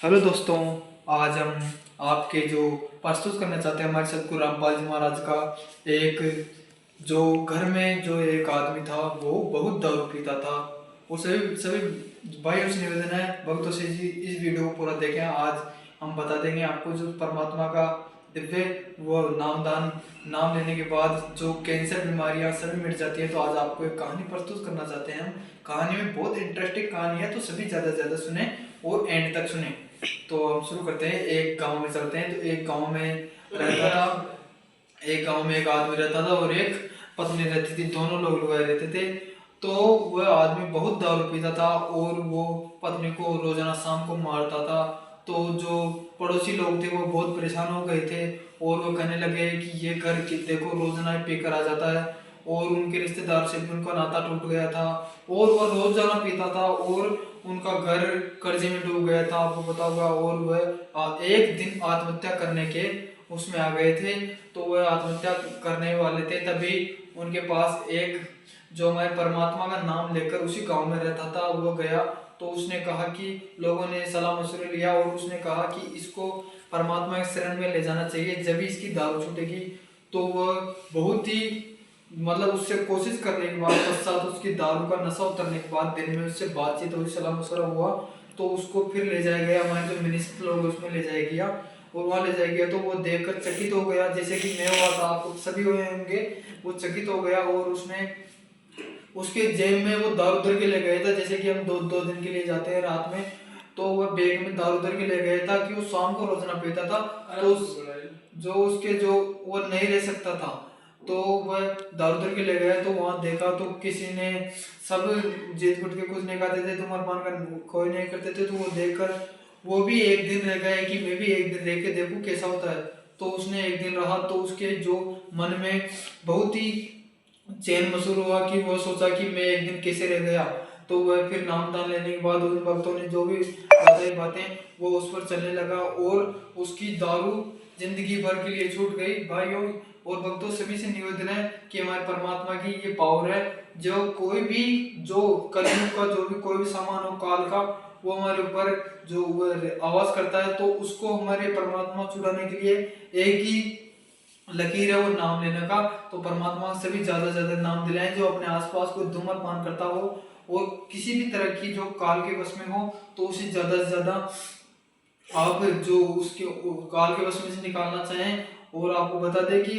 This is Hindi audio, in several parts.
हेलो दोस्तों, आज हम आपके जो प्रस्तुत करना चाहते हैं हमारे सतगुरु रामपाल जी महाराज का एक जो घर में जो एक आदमी था वो बहुत दारू पीता था। वो सभी सभी भाइयों से निवेदन है, भक्तों से जी इस वीडियो को पूरा देखें। आज हम बता देंगे आपको जो परमात्मा का दिव्य वो नाम लेने के बाद जो कैंसर बीमारियां सभी मिट जाती है। तो आज आपको एक कहानी प्रस्तुत करना चाहते हैं हम। कहानी में बहुत इंटरेस्टिंग कहानी है, तो सभी ज़्यादा से ज़्यादा सुने और एंड तक सुने। तो हम शुरू करते हैं। एक गांव में चलते हैं। तो एक गांव में रहता था एक गांव में एक आदमी रहता था और एक पत्नी रहती थी। दोनों लोग लुगाए रहते थे। तो वह आदमी बहुत दारू पीता था और वो पत्नी को रोजाना शाम को मारता था। तो जो पड़ोसी लोग थे वो बहुत परेशान हो गए थे और वो कहने लगे कि ये घर देखो रोजाना पीकर आ जाता है। और उनके रिश्तेदार से भी उनका नाता टूट गया था और वह रोजाना पीता था और उनका घर कर्जे में डूब गया था, आपको पता होगा। और वह एक दिन आत्महत्या करने के उसमें आ गए थे। तो वह आत्महत्या करने वाले थे, तभी उनके पास एक जो हमारे परमात्मा का नाम लेकर उसी गांव में रहता था वो गया। तो उसने कहा कि लोगों ने सलाह मशवरे लिया और उसने कहा कि इसको परमात्मा के शरण में ले जाना चाहिए, जब भी इसकी दारू छूटेगी। तो वह बहुत ही मतलब उससे कोशिश करने के बाद पश्चात उसकी दारू का नशा उतरने के बाद दिन में उससे बातचीत हुई, सलाह मशवरा हुआ। तो उसको फिर ले जाया गया, हमारे जो मिनिस्टर लोग उसमें ले जाया गया और वहाँ ले जाया गया। तो वो देखकर चकित हो गया, जैसे कि मैं हुआ था, आप सभी हुए होंगे। वो चकित हो गया और उसने उसके जेब में वो दारू भर के ले गया था, जैसे कि हम दो दो दिन के लिए जाते हैं रात में। तो वह बैग में दारू भर के ले गया था कि वो शाम को रोजाना पीता था। तो जो उसके जो वो नहीं रह सकता था, तो वह दारू भर के ले गया। तो वहां देखा तो किसी ने सब जीत गुट के कुछ नहीं खाते थे, धूम्रपान का कोई नहीं करते थे। तो वो देखकर वो भी एक दिन रह गया कि मैं भी एक दिन रह के देखूं कैसा होता है। तो उसने एक दिन रहा तो उसके जो मन में बहुत ही चैन मसूर हुआ कि वो सोचा कि मैं एक दिन कैसे रह गया। तो वह फिर नाम दान लेने के बाद उन भक्तों ने जो भी बताई बातें वो उस पर चलने लगा और उसकी दारू जिंदगी भर के लिए छूट गई। भाइयों और भक्तों सभी से निवेदन है कि हमारे परमात्मा की ये पावर है, जो कोई भी जो कलयुग का जो भी कोई भी सामान हो काल का, वो हमारे ऊपर जो आवाज करता है। तो उसको हमारे परमात्मा छुड़ाने के लिए एक ही लकीर है, वो नाम लेने का। तो परमात्मा से भी ज्यादा से ज्यादा नाम दिलाएं। जो अपने आसपास कोई धूम्रपान करता हो और किसी भी तरह की जो काल के वश में हो, तो उसे ज्यादा से ज्यादा आप जो उसके काल के वश में से निकालना चाहें। और आपको बता दें कि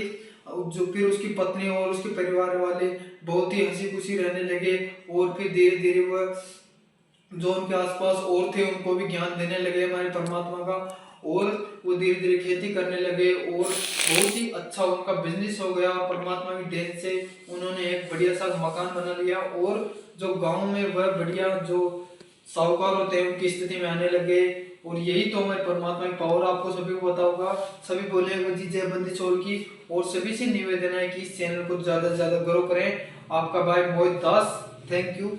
जो फिर उसकी पत्नी और उसके परिवार वाले बहुत ही हंसी खुशी रहने लगे। और फिर धीरे धीरे वह जो उनके आसपास और थे उनको भी ज्ञान देने लगे हमारे परमात्मा का। और वो धीरे धीरे खेती करने लगे और बहुत ही अच्छा उनका बिजनेस हो गया। परमात्मा की देन से उन्होंने एक बढ़िया सा मकान बना लिया और जो गांव में वह बढ़िया जो साहूकार होते हैं उनकी स्थिति में आने लगे। और यही तो हमारे परमात्मा की पावर, आपको सभी को पता होगा। सभी बोलेंगे जी जय बंदी छोड़ की। और सभी से निवेदन है कि इस चैनल को ज्यादा से ज्यादा ग्रो करें। आपका भाई मोहित दास, थैंक यू।